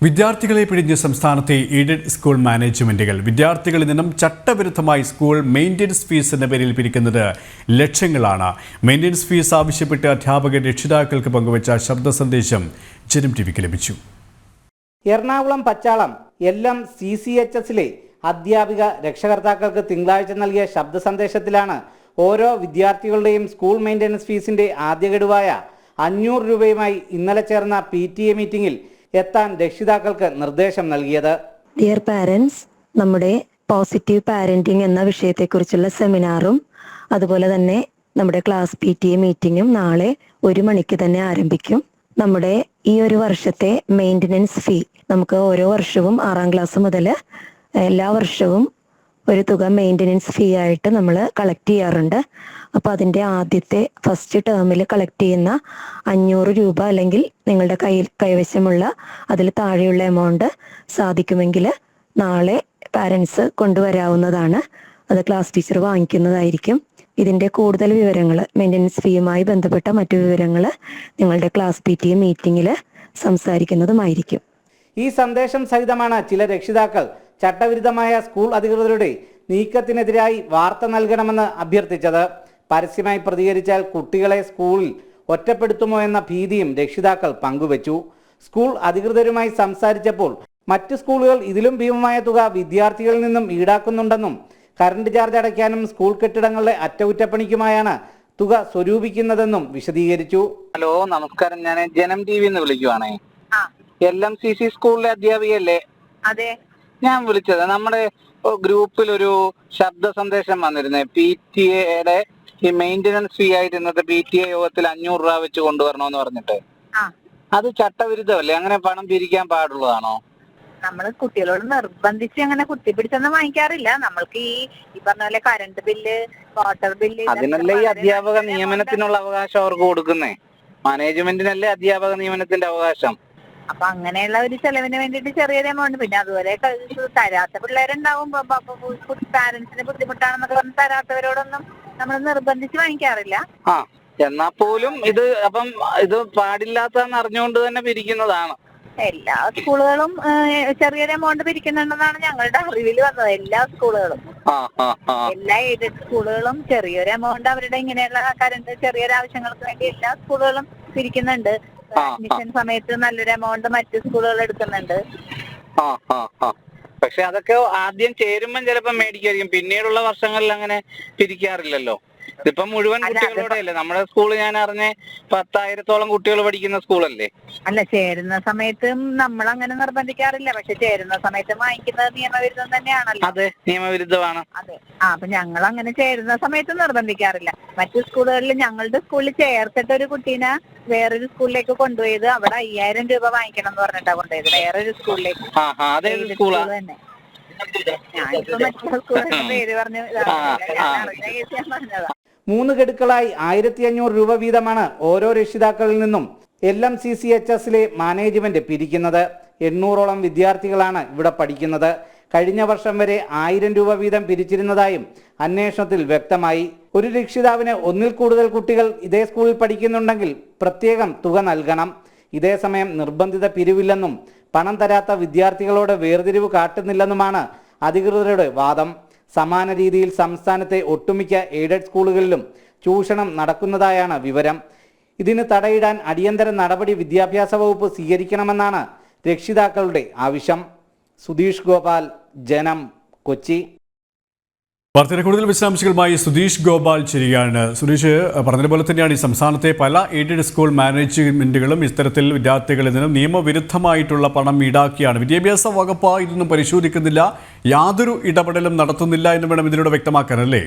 വിദ്യാർത്ഥികളെ പിടിഞ്ഞ് സംസ്ഥാനത്തെ aided school മാനേജ്മെന്റുകൾ വിദ്യാർത്ഥികളിൽ നിന്നും ചട്ടവിരുദ്ധമായി സ്കൂൾ മെയിൻ്റനൻസ് ഫീസ് എന്ന പേരിൽ പിരിക്കുന്നത് ലക്ഷങ്ങളാണ്. മെയിൻ്റനൻസ് ഫീസ് ആവശ്യപ്പെട്ട് അധ്യാപകർ രക്ഷിതാക്കൾക്ക് പങ്കുവച്ച ശബ്ദ സന്ദേശം ജനം ടിവിക്ക് ലഭിച്ചു. എറണാകുളം പച്ചാളം CCHSലെ അധ്യാപിക രക്ഷകർത്താക്കൾക്ക് തിങ്കളാഴ്ച നൽകിയ ശബ്ദ സന്ദേശത്തിലാണ് ഓരോ വിദ്യാർത്ഥികളുടെയും സ്കൂൾ മെയിൻ്റനൻസ് ഫീസിന്റെ ആദ്യ ഗഡുവായ 500 രൂപയുമായി ഇന്നലെ ചേർന്ന PTA മീറ്റിംഗിൽ എത്താൻ രക്ഷിതാക്കൾക്ക് നിർദ്ദേശം നൽകിയത്. ഡിയർ പാരന്റ്സ്, നമ്മുടെ പോസിറ്റീവ് പാരന്റിംഗ് എന്ന വിഷയത്തെക്കുറിച്ചുള്ള സെമിനാറും അതുപോലെ തന്നെ നമ്മുടെ ക്ലാസ് PTA മീറ്റിംഗും നാളെ 1 മണിക്ക് തന്നെ ആരംഭിക്കും. നമ്മുടെ ഈ ഒരു വർഷത്തെ മെയിൻ്റനൻസ് ഫീ നമുക്ക് ഓരോ വർഷവും 6ാം ക്ലാസ് മുതൽ എല്ലാ വർഷവും ഒരു തുക മെയിൻ്റനൻസ് ഫീ ആയിട്ട് നമ്മൾ കളക്ട് ചെയ്യാറുണ്ട്. അപ്പോൾ അതിൻ്റെ ആദ്യത്തെ ഫസ്റ്റ് ടേമിൽ കളക്ട് ചെയ്യുന്ന 500 രൂപ അല്ലെങ്കിൽ നിങ്ങളുടെ കൈവശമുള്ള അതിൽ താഴെയുള്ള എമൗണ്ട് സാധിക്കുമെങ്കിൽ നാളെ പാരൻസ് കൊണ്ടുവരാവുന്നതാണ്. അത് ക്ലാസ് ടീച്ചർ വാങ്ങിക്കുന്നതായിരിക്കും. ഇതിൻ്റെ കൂടുതൽ വിവരങ്ങൾ, മെയിൻ്റനൻസ് ഫീയുമായി ബന്ധപ്പെട്ട മറ്റു വിവരങ്ങൾ നിങ്ങളുടെ ക്ലാസ് PTA മീറ്റിംഗിൽ സംസാരിക്കുന്നതുമായിരിക്കും. ഈ സന്ദേശം സഹിതമാണ് ചില രക്ഷിതാക്കൾ ചട്ടവിരുദ്ധമായ സ്കൂൾ അധികൃതരുടെ നീക്കത്തിനെതിരായി വാർത്ത നൽകണമെന്ന് അഭ്യർത്ഥിച്ചത്. പരസ്യമായി പ്രതികരിച്ചാൽ കുട്ടികളെ സ്കൂളിൽ ഒറ്റപ്പെടുത്തുമോ എന്ന ഭീതിയും രക്ഷിതാക്കൾ പങ്കുവച്ചു. സ്കൂൾ അധികൃതരുമായി സംസാരിച്ചപ്പോൾ മറ്റ് സ്കൂളുകൾ ഇതിലും ഭീമമായ തുക വിദ്യാർത്ഥികളിൽ നിന്നും ഈടാക്കുന്നുണ്ടെന്നും കറണ്ട് ചാർജ് അടയ്ക്കാനും സ്കൂൾ കെട്ടിടങ്ങളുടെ അറ്റകുറ്റപ്പണിക്കുമായാണ് തുക സ്വരൂപിക്കുന്നതെന്നും വിശദീകരിച്ചു. ഹലോ, നമസ്കാരം. ഞാൻ ജനം TV വിളിക്കുവാണേ. LMCC സ്കൂളിലെ അധ്യാപികയല്ലേ? അതെ. ഞാൻ വിളിച്ചത് നമ്മുടെ ഗ്രൂപ്പിൽ ഒരു ശബ്ദ സന്ദേശം വന്നിരുന്നേ. PTA ഈ മെയിൻ്റനൻസ് ഫീ ആയിട്ട് ഇന്നത്തെ PTA യോഗത്തിൽ 500 രൂപ വെച്ച് കൊണ്ടുവരണമെന്ന് പറഞ്ഞിട്ട്. അത് ചട്ടവിരുദ്ധമല്ലേ? അങ്ങനെ പണം പിരിക്കാൻ പാടുള്ളതാണോ? നമ്മൾ കുട്ടികളോട് നിർബന്ധിച്ച് അങ്ങനെ കുത്തിപ്പിടിച്ചൊന്നും വാങ്ങിക്കാറില്ല. നമ്മൾക്ക് ഈ പറഞ്ഞ പോലെ കറണ്ട് ബില്ല്, വാട്ടർ ബില്ല്, അതിനല്ലേ ഈ അധ്യാപക നിയമനത്തിനുള്ള അവകാശം അവർക്ക് കൊടുക്കുന്നേ. മാനേജ്മെന്റിനല്ലേ അധ്യാപക നിയമനത്തിന്റെ അവകാശം. അപ്പൊ അങ്ങനെയുള്ള ഒരു ചെലവിന് വേണ്ടിട്ട് ചെറിയൊരു എമൗണ്ട്. പിന്നെ അതുപോലെ തരാത്ത പിള്ളേരുണ്ടാവും. പാരന്റ്സിന് ബുദ്ധിമുട്ടാണെന്നൊക്കെ പറഞ്ഞ് തരാത്തവരോടൊന്നും നമ്മൾ നിർബന്ധിച്ച് വാങ്ങിക്കാറില്ല. എന്നാ പോലും ഇത് ഇത് പാടില്ലാത്തതെന്ന് അറിഞ്ഞുകൊണ്ട് തന്നെ പിരിക്കുന്നതാണ്. എല്ലാ സ്കൂളുകളും ചെറിയൊരു എമൗണ്ട് പിരിക്കുന്നുണ്ടെന്നാണ് ഞങ്ങളുടെ അറിവിൽ വന്നത്. എല്ലാ സ്കൂളുകളും, എല്ലാ എയ്ഡഡ് സ്കൂളുകളും ചെറിയൊരു എമൗണ്ട് അവരുടെ ഇങ്ങനെയുള്ള കറണ്ട് ചെറിയൊരു ആവശ്യങ്ങൾക്ക് വേണ്ടി എല്ലാ സ്കൂളുകളും പിരിക്കുന്നുണ്ട്. അഡ്മിഷൻ സമയത്ത് നല്ലൊരു എമൗണ്ട് മറ്റു സ്കൂളുകൾ എടുക്കുന്നുണ്ട്. പക്ഷെ അതൊക്കെ ആദ്യം ചേരുമ്പം ചിലപ്പോൾ മേടിക്കായിരിക്കും, പിന്നീടുള്ള വർഷങ്ങളിൽ അങ്ങനെ പിരിക്കാറില്ലല്ലോ. ഇതിപ്പം മുഴുവൻ കുട്ടികളോടെ അല്ലേ? നമ്മുടെ സ്കൂള് ഞാൻ അറിഞ്ഞ 10,000-ഓളം കുട്ടികൾ പഠിക്കുന്ന സ്കൂളല്ലേ? അല്ല, ചേരുന്ന സമയത്തും നമ്മൾ അങ്ങനെ നിർബന്ധിക്കാറില്ല. പക്ഷെ ചേരുന്ന സമയത്ത് വാങ്ങിക്കുന്നത് നിയമവിരുദ്ധം തന്നെയാണല്ലോ. അതെ, നിയമവിരുദ്ധമാണ്. അതെ. അപ്പൊ ഞങ്ങൾ അങ്ങനെ ചേരുന്ന സമയത്ത് നിർബന്ധിക്കാറില്ല. മറ്റു സ്കൂളുകളിൽ, ഞങ്ങളുടെ സ്കൂളിൽ ചേർത്തിട്ട് ഒരു കുട്ടീനെ വേറൊരു സ്കൂളിലേക്ക് കൊണ്ടുപോയത് അവിടെ 5000 രൂപ വാങ്ങിക്കണം എന്ന് പറഞ്ഞിട്ടാ കൊണ്ടുപോയത്. വേറൊരു സ്കൂളിലേക്ക് തന്നെ. ഞാനിപ്പോ മറ്റുള്ള സ്കൂളിന്റെ പേര് പറഞ്ഞു പറഞ്ഞതാ. 3 ഗഡുക്കളായി 1500 രൂപ വീതമാണ് ഓരോ രക്ഷിതാക്കളിൽ നിന്നും CCHSലെ മാനേജ്മെന്റ് പിരിക്കുന്നത്. 800ഓളം വിദ്യാർത്ഥികളാണ് ഇവിടെ പഠിക്കുന്നത്. കഴിഞ്ഞ വർഷം വരെ 1000 രൂപ വീതം പിരിച്ചിരുന്നതായും അന്വേഷണത്തിൽ വ്യക്തമായി. ഒരു രക്ഷിതാവിന് 1-ൽ കൂടുതൽ കുട്ടികൾ ഇതേ സ്കൂളിൽ പഠിക്കുന്നുണ്ടെങ്കിൽ പ്രത്യേകം തുക നൽകണം. ഇതേസമയം നിർബന്ധിത പിരിവില്ലെന്നും പണം തരാത്ത വിദ്യാർത്ഥികളോട് വേർതിരിവ് കാട്ടുന്നില്ലെന്നുമാണ് അധികൃതരുടെ വാദം. സമാന രീതിയിൽ സംസ്ഥാനത്തെ ഒട്ടുമിക്ക എയ്ഡഡ് സ്കൂളുകളിലും ചൂഷണം നടക്കുന്നതായാണ് വിവരം. ഇതിന് തടയിടാൻ അടിയന്തര നടപടി വിദ്യാഭ്യാസ വകുപ്പ് സ്വീകരിക്കണമെന്നാണ് രക്ഷിതാക്കളുടെ ആവശ്യം. സുധീഷ് ഗോപാൽ, ജനം, കൊച്ചി. വാർത്തയുടെ കൂടുതൽ വിശദാംശങ്ങളുമായി സുധീഷ് ഗോപാൽ ചേരുകയാണ്. സുധീഷ്, പറഞ്ഞതുപോലെ തന്നെയാണ് ഈ സംസ്ഥാനത്തെ പല എയ്ഡഡ് സ്കൂൾ മാനേജ്മെന്റുകളും ഇത്തരത്തിൽ വിദ്യാർത്ഥികളിൽ നിന്നും നിയമവിരുദ്ധമായിട്ടുള്ള പണം ഈടാക്കിയാണ്. വിദ്യാഭ്യാസ വകുപ്പ് ഇതൊന്നും പരിശോധിക്കുന്നില്ല, യാതൊരു ഇടപെടലും നടത്തുന്നില്ല എന്ന് വേണം ഇതിലൂടെ വ്യക്തമാക്കാനല്ലേ?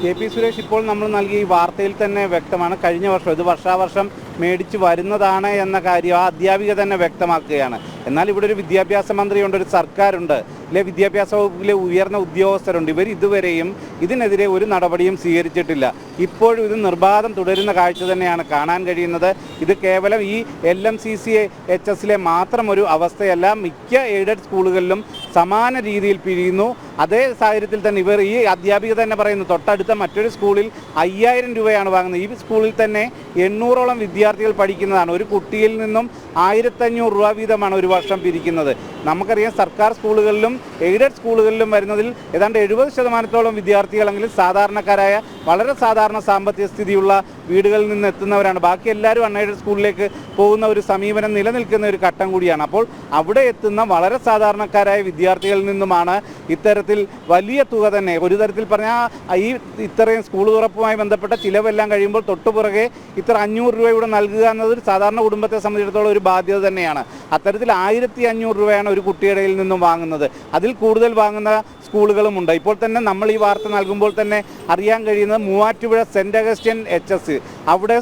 KP സുരേഷ്, ഇപ്പോൾ നമ്മൾ നൽകിയ ഈ വാർത്തയിൽ തന്നെ വ്യക്തമാണ്. കഴിഞ്ഞ വർഷം ഇത് വർഷാവർഷം മേടിച്ചു വരുന്നതാണ് എന്ന കാര്യം ആ അധ്യാപിക തന്നെ വ്യക്തമാക്കുകയാണ്. എന്നാൽ ഇവിടെ ഒരു വിദ്യാഭ്യാസ മന്ത്രിയുണ്ട്, ഒരു സർക്കാരുണ്ട്, ഇല്ലെ വിദ്യാഭ്യാസ വകുപ്പിലെ ഉയർന്ന ഉദ്യോഗസ്ഥരുണ്ട്. ഇവർ ഇതുവരെയും ഇതിനെതിരെ ഒരു നടപടിയും സ്വീകരിച്ചിട്ടില്ല. ഇപ്പോഴും ഇത് നിർബാധം തുടരുന്ന കാഴ്ച തന്നെയാണ് കാണാൻ കഴിയുന്നത്. ഇത് കേവലം ഈ LMCCHSലെ മാത്രം ഒരു അവസ്ഥയല്ല, മിക്ക എയ്ഡഡ് സ്കൂളുകളിലും സമാന രീതിയിൽ പിരിയുന്നു. അതേ സാഹചര്യത്തിൽ തന്നെ ഈ അധ്യാപിക തന്നെ പറയുന്നു, തൊട്ടടുത്ത മറ്റൊരു സ്കൂളിൽ 5000 രൂപയാണ് വാങ്ങുന്നത്. ഈ സ്കൂളിൽ തന്നെ 800ഓളം വിദ്യാർത്ഥികൾ പഠിക്കുന്നതാണ്. ഒരു കുട്ടിയിൽ നിന്നും 1500 രൂപ വീതമാണ് ഒരു വർഷം പിരിക്കുന്നത്. നമുക്കറിയാം സർക്കാർ സ്കൂളുകളിലും എയ്ഡഡ് സ്കൂളുകളിലും വരുന്നതിൽ ഏതാണ്ട് 70% വിദ്യാർത്ഥികളെങ്കിലും സാധാരണക്കാരായ വളരെ സാധാരണ സാമ്പത്തിക സ്ഥിതിയുള്ള വീടുകളിൽ നിന്ന് എത്തുന്നവരാണ്. ബാക്കി എല്ലാവരും അൺഎയ്ഡഡ് സ്കൂളിലേക്ക് പോകുന്ന ഒരു സമീപനം നിലനിൽക്കുന്ന ഒരു ഘട്ടം കൂടിയാണ്. അപ്പോൾ അവിടെ എത്തുന്ന വളരെ സാധാരണക്കാരായ വിദ്യാർത്ഥികളിൽ നിന്നുമാണ് ഇത്തരത്തിൽ വലിയ തുക തന്നെ, ഒരു തരത്തിൽ പറഞ്ഞാൽ ഇത്രയും സ്കൂൾ തുറപ്പുമായി ബന്ധപ്പെട്ട ചിലവെല്ലാം കഴിയുമ്പോൾ തൊട്ടുപുറകെ ഇത്ര 500 രൂപ ഇവിടെ നൽകുക എന്നത് ഒരു സാധാരണ കുടുംബത്തെ സംബന്ധിച്ചിടത്തോളം ഒരു ബാധ്യത തന്നെയാണ്. അത്തരത്തിൽ 1500 രൂപയാണ് ഒരു കുട്ടിയുടെ കയ്യിൽ നിന്നും വാങ്ങുന്നത്. അതിൽ കൂടുതൽ വാങ്ങുന്ന സ്കൂളുകളുമുണ്ട്. ഇപ്പോൾ തന്നെ നമ്മൾ ഈ വാർത്ത നൽകുമ്പോൾ തന്നെ അറിയാൻ കഴിയുന്നത് മൂവാറ്റുപുഴ സെൻറ് അഗസ്റ്റ്യൻ HS, അവിടെ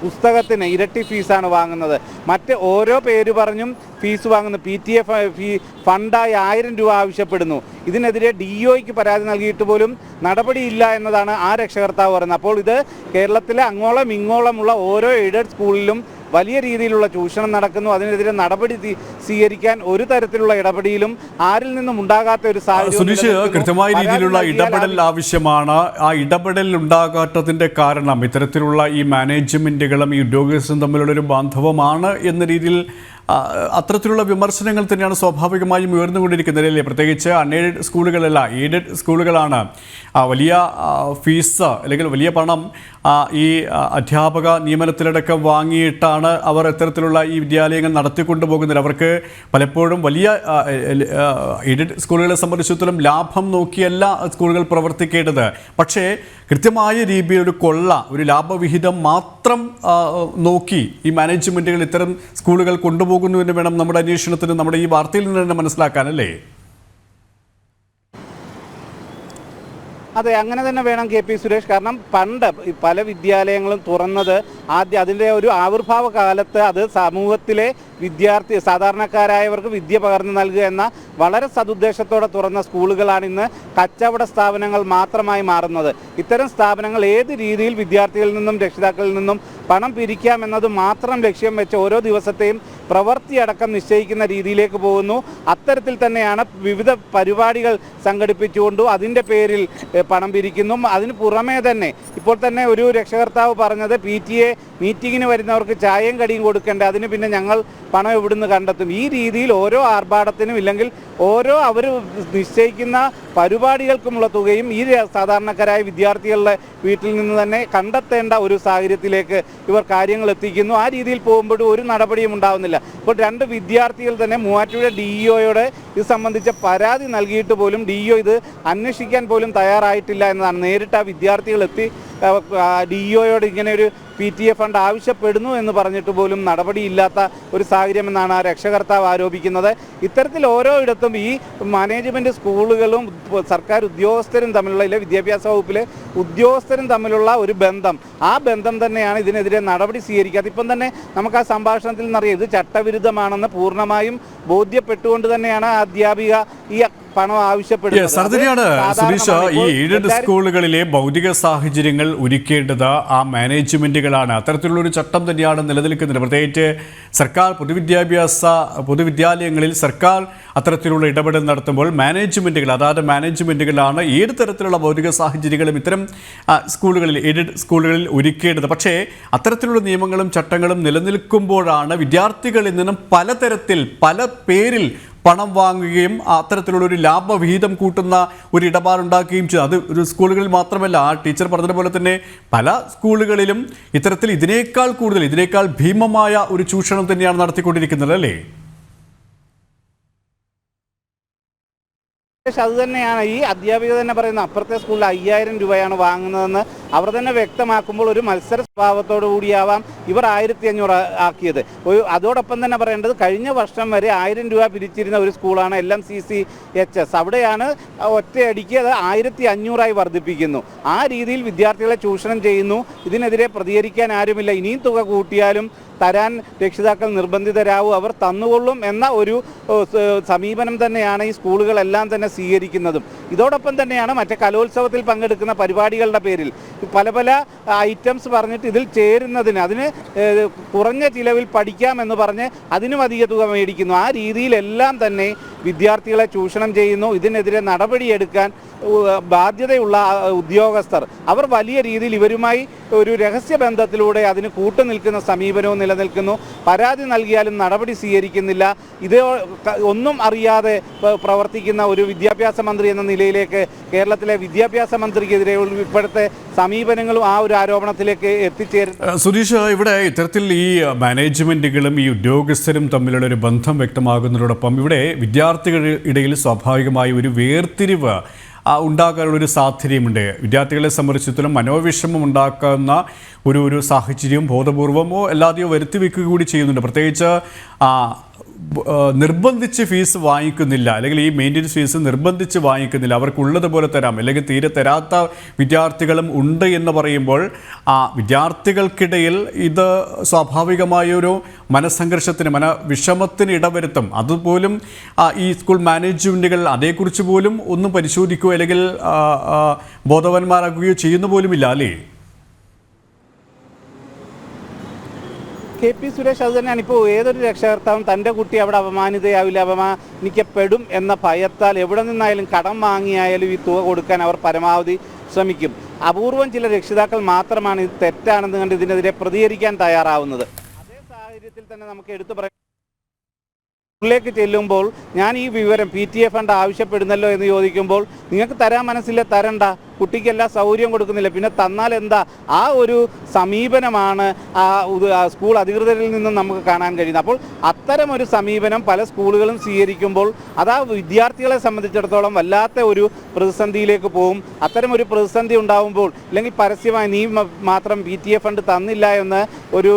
പുസ്തകത്തിന് ഇരട്ടി ഫീസാണ് വാങ്ങുന്നത്. മറ്റ് ഓരോ പേര് പറഞ്ഞും ഫീസ് വാങ്ങുന്നു. PTA ഫണ്ടായി 1000 രൂപ ആവശ്യപ്പെടുന്നു. ഇതിനെതിരെ DOയ്ക്ക് പരാതി നൽകിയിട്ട് പോലും നടപടിയില്ല എന്നതാണ് ആ രക്ഷകർത്താവ് പറയുന്നത്. അപ്പോൾ ഇത് കേരളത്തിലെ അങ്ങോളം ഇങ്ങോളമുള്ള ഓരോ എയ്ഡഡ് സ്കൂളിലും വലിയ രീതിയിലുള്ള ചൂഷണം നടക്കുന്നു. അതിനെതിരെ നടപടി സ്വീകരിക്കാൻ ഒരു തരത്തിലുള്ള ഇടപെടലും ആരിൽ നിന്നും ഉണ്ടാകാത്ത ഒരു സാഹചര്യം. സുനീഷ്, കൃത്യമായ രീതിയിലുള്ള ഇടപെടൽ ആവശ്യമാണ്. ആ ഇടപെടൽ ഉണ്ടാകാത്തതിന്റെ കാരണം ഇത്തരത്തിലുള്ള ഈ മാനേജ്മെന്റുകളും ഈ ഉദ്യോഗസ്ഥരും തമ്മിലുള്ള ഒരു ബാന്ധവമാണ് എന്ന രീതിയിൽ അത്തരത്തിലുള്ള വിമർശനങ്ങൾ തന്നെയാണ് സ്വാഭാവികമായും ഉയർന്നുകൊണ്ടിരിക്കുന്നത് അല്ലേ? പ്രത്യേകിച്ച് അൺഎയ്ഡഡ് സ്കൂളുകളല്ല, എയ്ഡഡ് സ്കൂളുകളാണ് വലിയ ഫീസ് അല്ലെങ്കിൽ വലിയ പണം ഈ അധ്യാപക നിയമനത്തിലടക്കം വാങ്ങിയിട്ടാണ് അവർ ഇത്തരത്തിലുള്ള ഈ വിദ്യാലയങ്ങൾ നടത്തിക്കൊണ്ടു പോകുന്നത്. അവർക്ക് പലപ്പോഴും വലിയ എയ്ഡഡ് സ്കൂളുകളെ സംബന്ധിച്ചിടത്തോളം ലാഭം നോക്കിയല്ല സ്കൂളുകൾ പ്രവർത്തിക്കേണ്ടത്. പക്ഷേ കൃത്യമായ രീതിയിൽ ഒരു കൊള്ള, ഒരു ലാഭവിഹിതം മാത്രം നോക്കി ഈ മാനേജ്മെൻറ്റുകൾ ഇത്തരം സ്കൂളുകൾ കൊണ്ടുപോകുന്നു എന്ന് വേണം നമ്മുടെ അന്വേഷണത്തിന്, നമ്മുടെ ഈ വാർത്തയിൽ നിന്ന് തന്നെ മനസ്സിലാക്കാനല്ലേ? അതെ, അങ്ങനെ തന്നെ വേണം KP സുരേഷ്. കാരണം പണ്ട് പല വിദ്യാലയങ്ങളും തുറന്നത് അതിൻ്റെ ഒരു ആവിർഭാവ കാലത്ത് അത് സമൂഹത്തിലെ സാധാരണക്കാരായവർക്ക് വിദ്യ പകർന്നു നൽകുക എന്ന വളരെ സതുദ്ദേശത്തോടെ തുറന്ന സ്കൂളുകളാണ് ഇന്ന് കച്ചവട സ്ഥാപനങ്ങൾ മാത്രമായി മാറുന്നത്. ഇത്തരം സ്ഥാപനങ്ങൾ ഏത് രീതിയിൽ വിദ്യാർത്ഥികളിൽ നിന്നും രക്ഷിതാക്കളിൽ നിന്നും പണം പിരിക്കാമെന്നത് മാത്രം ലക്ഷ്യം വെച്ച് ഓരോ ദിവസത്തെയും പ്രവൃത്തിയടക്കം നിശ്ചയിക്കുന്ന രീതിയിലേക്ക് പോകുന്നു. അത്തരത്തിൽ തന്നെയാണ് വിവിധ പരിപാടികൾ സംഘടിപ്പിച്ചുകൊണ്ടും അതിൻ്റെ പേരിൽ പണം പിരിക്കുന്നു. അതിന് പുറമേ തന്നെ ഇപ്പോൾ തന്നെ ഒരു രക്ഷകർത്താവ് പറഞ്ഞത് PTA മീറ്റിങ്ങിന് വരുന്നവർക്ക് ചായയും കടിയും കൊടുക്കേണ്ട, അതിന് പിന്നെ ഞങ്ങൾ പണം എവിടുന്ന് കണ്ടെത്തും. ഈ രീതിയിൽ ഓരോ ആർഭാടത്തിനും ഇല്ലെങ്കിൽ ഓരോ അവർ നിശ്ചയിക്കുന്ന പരിപാടികൾക്കുമുള്ള തുകയും ഈ സാധാരണക്കാരായ വിദ്യാർത്ഥികളുടെ വീട്ടിൽ നിന്ന് തന്നെ കണ്ടെത്തേണ്ട ഒരു സാഹചര്യത്തിലേക്ക് ഇവർ കാര്യങ്ങൾ എത്തിക്കുന്നു. ആ രീതിയിൽ പോകുമ്പോഴും ഒരു നടപടിയും ഉണ്ടാവുന്നില്ല. ഇപ്പോൾ 2 വിദ്യാർത്ഥികൾ തന്നെ മൂവാറ്റുപുഴ DOയോട് ഇത് സംബന്ധിച്ച പരാതി നൽകിയിട്ട് പോലും DO ഇത് അന്വേഷിക്കാൻ പോലും തയ്യാറായിട്ടില്ല എന്നതാണ്. നേരിട്ട് ആ വിദ്യാർത്ഥികൾ എത്തി DOയോട് ഇങ്ങനെ ഒരു PTA ഫണ്ട് ആവശ്യപ്പെടുന്നു എന്ന് പറഞ്ഞിട്ട് പോലും നടപടിയില്ലാത്ത ഒരു സാഹചര്യം എന്നാണ് ആ രക്ഷകർത്താവ് ആരോപിക്കുന്നത്. ഇത്തരത്തിൽ ഓരോയിടത്തും ഈ മാനേജ്മെൻറ്റ് സ്കൂളുകളും സർക്കാർ ഉദ്യോഗസ്ഥരും തമ്മിലുള്ള, ഇല്ല വിദ്യാഭ്യാസ വകുപ്പിലെ ഉദ്യോഗസ്ഥരും തമ്മിലുള്ള ഒരു ബന്ധം, ആ ബന്ധം തന്നെയാണ് ഇതിനെതിരെ നടപടി സ്വീകരിക്കാത്തത്. ഇപ്പം തന്നെ നമുക്ക് ആ സംഭാഷണത്തിൽ നിന്നറിയാം ഇത് ചട്ടവിരുദ്ധമാണെന്ന് പൂർണ്ണമായും ബോധ്യപ്പെട്ടുകൊണ്ട് തന്നെയാണ് ആ അധ്യാപിക ഈ പണം ആവശ്യപ്പെടുന്നത്. സുനീഷ്, ഈ എയ്ഡഡ് സ്കൂളുകളിലെ ഭൗതിക സാഹചര്യങ്ങൾ ഒരുക്കേണ്ടത് ആ മാനേജ്മെന്റുകളാണ്. അത്തരത്തിലുള്ളൊരു ചട്ടം തന്നെയാണ് നിലനിൽക്കുന്നത്. പ്രത്യേകിച്ച് സർക്കാർ പൊതുവിദ്യാലയങ്ങളിൽ സർക്കാർ അത്തരത്തിലുള്ള ഇടപെടൽ നടത്തുമ്പോൾ അതാത് മാനേജ്മെന്റുകളാണ് ഏത് തരത്തിലുള്ള ഭൗതിക സാഹചര്യങ്ങളും ഇത്തരം സ്കൂളുകളിൽ, എയ്ഡഡ് സ്കൂളുകളിൽ ഒരുക്കേണ്ടത്. പക്ഷേ അത്തരത്തിലുള്ള നിയമങ്ങളും ചട്ടങ്ങളും നിലനിൽക്കുമ്പോഴാണ് വിദ്യാർത്ഥികളിൽ നിന്നും പലതരത്തിൽ പല പേരിൽ പണം വാങ്ങുകയും അത്തരത്തിലുള്ളൊരു ലാഭവിഹിതം കൂട്ടുന്ന ഒരു ഇടപാടുണ്ടാക്കുകയും ചെയ്തു. അത് ഒരു സ്കൂളുകളിൽ മാത്രമല്ല, ആ ടീച്ചർ പറഞ്ഞതുപോലെ തന്നെ പല സ്കൂളുകളിലും ഇത്തരത്തിൽ ഇതിനേക്കാൾ ഭീമമായ ഒരു ചൂഷണം തന്നെയാണ് നടത്തിക്കൊണ്ടിരിക്കുന്നത് അല്ലേ? അത് തന്നെയാണ് ഈ അധ്യാപിക തന്നെ പറയുന്നത്. അപ്പുറത്തെ സ്കൂളിൽ 5000 രൂപയാണ് വാങ്ങുന്നതെന്ന് അവർ തന്നെ വ്യക്തമാക്കുമ്പോൾ ഒരു മത്സര സ്വഭാവത്തോടു കൂടിയാവാം ഇവർ 1500 ആക്കിയത്. അതോടൊപ്പം തന്നെ പറയേണ്ടത് കഴിഞ്ഞ വർഷം വരെ 1000 രൂപ പിരിച്ചിരുന്ന ഒരു സ്കൂളാണ് LMCCHS. അവിടെയാണ് ഒറ്റയടിക്ക് അത് 1500 വർദ്ധിപ്പിക്കുന്നു. ആ രീതിയിൽ വിദ്യാർത്ഥികളെ ചൂഷണം ചെയ്യുന്നു. ഇതിനെതിരെ പ്രതികരിക്കാൻ ആരുമില്ല. ഇനിയും തുക കൂട്ടിയാലും തരാൻ രക്ഷിതാക്കൾ നിർബന്ധിതരാവും, അവർ തന്നുകൊള്ളും എന്ന ഒരു സമീപനം തന്നെയാണ് ഈ സ്കൂളുകളെല്ലാം തന്നെ സ്വീകരിക്കുന്നതും. ഇതോടൊപ്പം തന്നെയാണ് മറ്റേ കലോത്സവത്തിൽ പങ്കെടുക്കുന്ന പരിപാടികളുടെ പേരിൽ പല പല ഐറ്റംസ് പറഞ്ഞിട്ട് ഇതിൽ ചേരുന്നതിന് അതിന് കുറഞ്ഞ ചിലവിൽ പഠിക്കാമെന്ന് പറഞ്ഞ് അതിനും അധിക തുക മേടിക്കുന്നു. ആ രീതിയിലെല്ലാം തന്നെ വിദ്യാർത്ഥികളെ ചൂഷണം ചെയ്യുന്നു. ഇതിനെതിരെ നടപടിയെടുക്കാൻ ബാധ്യതയുള്ള ഉദ്യോഗസ്ഥർ അവർ വലിയ രീതിയിൽ ഇവരുമായി ഒരു രഹസ്യബന്ധത്തിലൂടെ അതിന് കൂട്ടുനിൽക്കുന്ന സമീപനവും നിലനിൽക്കുന്നു. പരാതി നൽകിയാലും നടപടി സ്വീകരിക്കുന്നില്ല. ഇത് ഒന്നും അറിയാതെ പ്രവർത്തിക്കുന്ന ഒരു വിദ്യാഭ്യാസ മന്ത്രി എന്ന നിലയിലേക്ക് കേരളത്തിലെ വിദ്യാഭ്യാസ മന്ത്രിക്കെതിരെ ഇപ്പോഴത്തെ സമീപനങ്ങളും ആ ഒരു ആരോപണത്തിലേക്ക് എത്തിച്ചേരുന്നു. സുധീഷ്, ഇവിടെ ഇത്തരത്തിൽ ഈ മാനേജ്മെന്റുകളും ഈ ഉദ്യോഗസ്ഥരും തമ്മിലുള്ള ഒരു ബന്ധം വ്യക്തമാകുന്നതോടൊപ്പം ഇവിടെ വിദ്യാർത്ഥികളുടെ ഇടയിൽ സ്വാഭാവികമായി ഒരു വേർതിരിവ് ഉണ്ടാകാനുള്ളൊരു സാധ്യതയുമുണ്ട്. വിദ്യാർത്ഥികളെ സംബന്ധിച്ചിടത്തോളം മനോവിഷമം ഉണ്ടാക്കുന്ന ഒരു സാഹചര്യം ബോധപൂർവമോ അല്ലാതെയോ വരുത്തി വയ്ക്കുക കൂടി ചെയ്യുന്നുണ്ട്. പ്രത്യേകിച്ച് നിർബന്ധിച്ച് ഫീസ് വാങ്ങിക്കുന്നില്ല, അല്ലെങ്കിൽ ഈ മെയിൻ്റെനൻസ് ഫീസ് നിർബന്ധിച്ച് വാങ്ങിക്കുന്നില്ല, അവർക്കുള്ളതുപോലെ തരാം, അല്ലെങ്കിൽ തീരെ തരാത്ത വിദ്യാർത്ഥികളും ഉണ്ട് എന്ന് പറയുമ്പോൾ വിദ്യാർത്ഥികൾക്കിടയിൽ ഇത് സ്വാഭാവികമായൊരു മനസ്സംഘർഷത്തിന് മനവിഷമത്തിന് ഇടവരുത്തും. അതുപോലും ഈ സ്കൂൾ മാനേജ്മെൻറ്റുകൾ അതേക്കുറിച്ച് പോലും ഒന്നും പരിശോധിക്കുകയോ അല്ലെങ്കിൽ ബോധവാന്മാരാക്കുകയോ ചെയ്യുന്ന പോലുമില്ല അല്ലേ? കെ.പി. സുരേഷ്, അത് തന്നെയാണ്. ഇപ്പോൾ ഏതൊരു രക്ഷകർത്താവും തൻ്റെ കുട്ടി അവിടെ അപമാനിതയാവില്ല, അപമാനിക്കപ്പെടും എന്ന ഭയത്താൽ എവിടെ നിന്നായാലും കടം വാങ്ങിയായാലും ഈ തുക കൊടുക്കാൻ അവർ പരമാവധി ശ്രമിക്കും. അപൂർവം ചില രക്ഷിതാക്കൾ മാത്രമാണ് ഇത് തെറ്റാണെന്ന് കണ്ട് ഇതിനെതിരെ പ്രതികരിക്കാൻ തയ്യാറാവുന്നത്. അതേ സാഹചര്യത്തിൽ തന്നെ നമുക്ക് എടുത്തു പറയാം, സ്കൂളിലേക്ക് ചെല്ലുമ്പോൾ ഞാൻ ഈ വിവരം PTA ഫണ്ട് ആവശ്യപ്പെടുന്നല്ലോ എന്ന് ചോദിക്കുമ്പോൾ നിങ്ങൾക്ക് തരാൻ മനസ്സില്ല, തരണ്ട, കുട്ടിക്ക് എല്ലാ സൗകര്യം കൊടുക്കുന്നില്ല, പിന്നെ തന്നാൽ എന്താ, ആ ഒരു സമീപനമാണ് സ്കൂൾ അധികൃതരിൽ നിന്നും നമുക്ക് കാണാൻ കഴിയുന്നത്. അപ്പോൾ അത്തരം ഒരു സമീപനം പല സ്കൂളുകളും സ്വീകരിക്കുമ്പോൾ അത് ആ വിദ്യാർത്ഥികളെ സംബന്ധിച്ചിടത്തോളം വല്ലാത്ത ഒരു പ്രതിസന്ധിയിലേക്ക് പോകും. അത്തരം ഒരു പ്രതിസന്ധി ഉണ്ടാകുമ്പോൾ അല്ലെങ്കിൽ പരസ്യമായി നീ മാത്രം PTA ഫണ്ട് തന്നില്ല എന്ന് ഒരു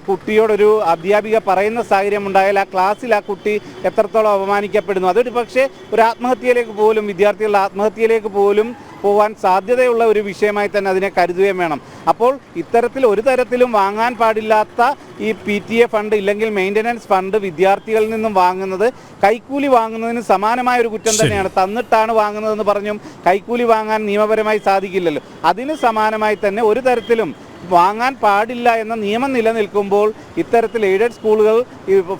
കുട്ടിയോടൊരു അധ്യാപിക പറയുന്ന സാഹചര്യം ഉണ്ടായാൽ ആ ക്ലാസ്സിൽ ആ കുട്ടി എത്രത്തോളം അപമാനിക്കപ്പെടുന്നു. അതൊരു പക്ഷേ ഒരു ആത്മഹത്യയിലേക്ക് പോലും, വിദ്യാർത്ഥികളുടെ ആത്മഹത്യയിലേക്ക് പോലും പോകാൻ സാധ്യതയുള്ള ഒരു വിഷയമായി തന്നെ അതിനെ കരുതുകയും വേണം. അപ്പോൾ ഇത്തരത്തിൽ ഒരു തരത്തിലും വാങ്ങാൻ പാടില്ലാത്ത ഈ PTA ഫണ്ട് ഇല്ലെങ്കിൽ മെയിൻ്റനൻസ് ഫണ്ട് വിദ്യാർത്ഥികളിൽ നിന്നും വാങ്ങുന്നത് കൈക്കൂലി വാങ്ങുന്നതിന് സമാനമായ ഒരു കുറ്റം തന്നെയാണ്. തന്നിട്ടാണ് വാങ്ങുന്നതെന്ന് പറഞ്ഞും കൈക്കൂലി വാങ്ങാൻ നിയമപരമായി സാധിക്കില്ലല്ലോ. അതിന് സമാനമായി തന്നെ ഒരു തരത്തിലും വാങ്ങാൻ പാടില്ല എന്ന നിയമം നിലനിൽക്കുമ്പോൾ ഇത്തരത്തിൽ എയ്ഡഡ് സ്കൂളുകൾ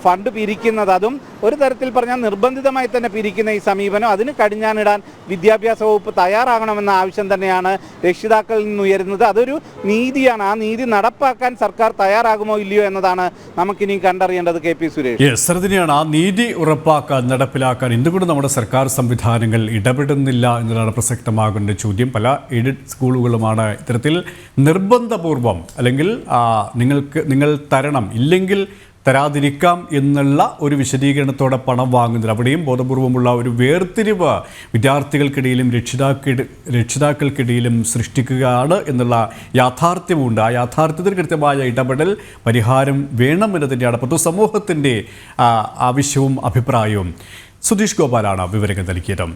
ഫണ്ട് പിരിക്കുന്നത്, അതും ഒരു തരത്തിൽ പറഞ്ഞാൽ നിർബന്ധിതമായി തന്നെ പിരിക്കുന്ന ഈ സമീപനം, അതിന് കടിഞ്ഞാണിടാൻ വിദ്യാഭ്യാസ വകുപ്പ് തയ്യാറാകണമെന്ന ആവശ്യം തന്നെയാണ് രക്ഷിതാക്കളിൽ നിന്ന് ഉയരുന്നത്. അതൊരു നീതിയാണ്. ആ നീതി നടപ്പാക്കാൻ സർക്കാർ തയ്യാറാകുമോ ഇല്ലയോ എന്നതാണ് നമുക്കിനി കണ്ടറിയേണ്ടത്. കെ.പി. സുരേഷ്, അതിനെയാണ് ആ നീതി ഉറപ്പാക്കാൻ, നടപ്പിലാക്കാൻ എന്തുകൊണ്ട് നമ്മുടെ സർക്കാർ സംവിധാനങ്ങൾ ഇടപെടുന്നില്ല എന്നതാണ് പ്രസക്തമാകുന്ന ചോദ്യം. പല എയ്ഡഡ് സ്കൂളുകളുമാണ് ഇത്തരത്തിൽ നിർബന്ധപൂർവ്വം അല്ലെങ്കിൽ നിങ്ങൾ തരണം, ഇല്ലെങ്കിൽ തരാതിരിക്കാം എന്നുള്ള ഒരു വിശദീകരണത്തോടെ പണം വാങ്ങുന്നത്. അവിടെയും ബോധപൂർവമുള്ള ഒരു വേർതിരിവ് വിദ്യാർത്ഥികൾക്കിടയിലും രക്ഷിതാക്കൾക്കിടയിലും സൃഷ്ടിക്കുകയാണ് എന്നുള്ള യാഥാർത്ഥ്യമുണ്ട്. ആ യാഥാർത്ഥ്യത്തിന് കൃത്യമായ ഇടപെടൽ, പരിഹാരം വേണമെന്ന് തന്നെയാണ് പൊതുസമൂഹത്തിൻ്റെ ആവശ്യവും അഭിപ്രായവും. സുധീഷ് ഗോപാലാണ് വിവരങ്ങൾ നൽകിയത്.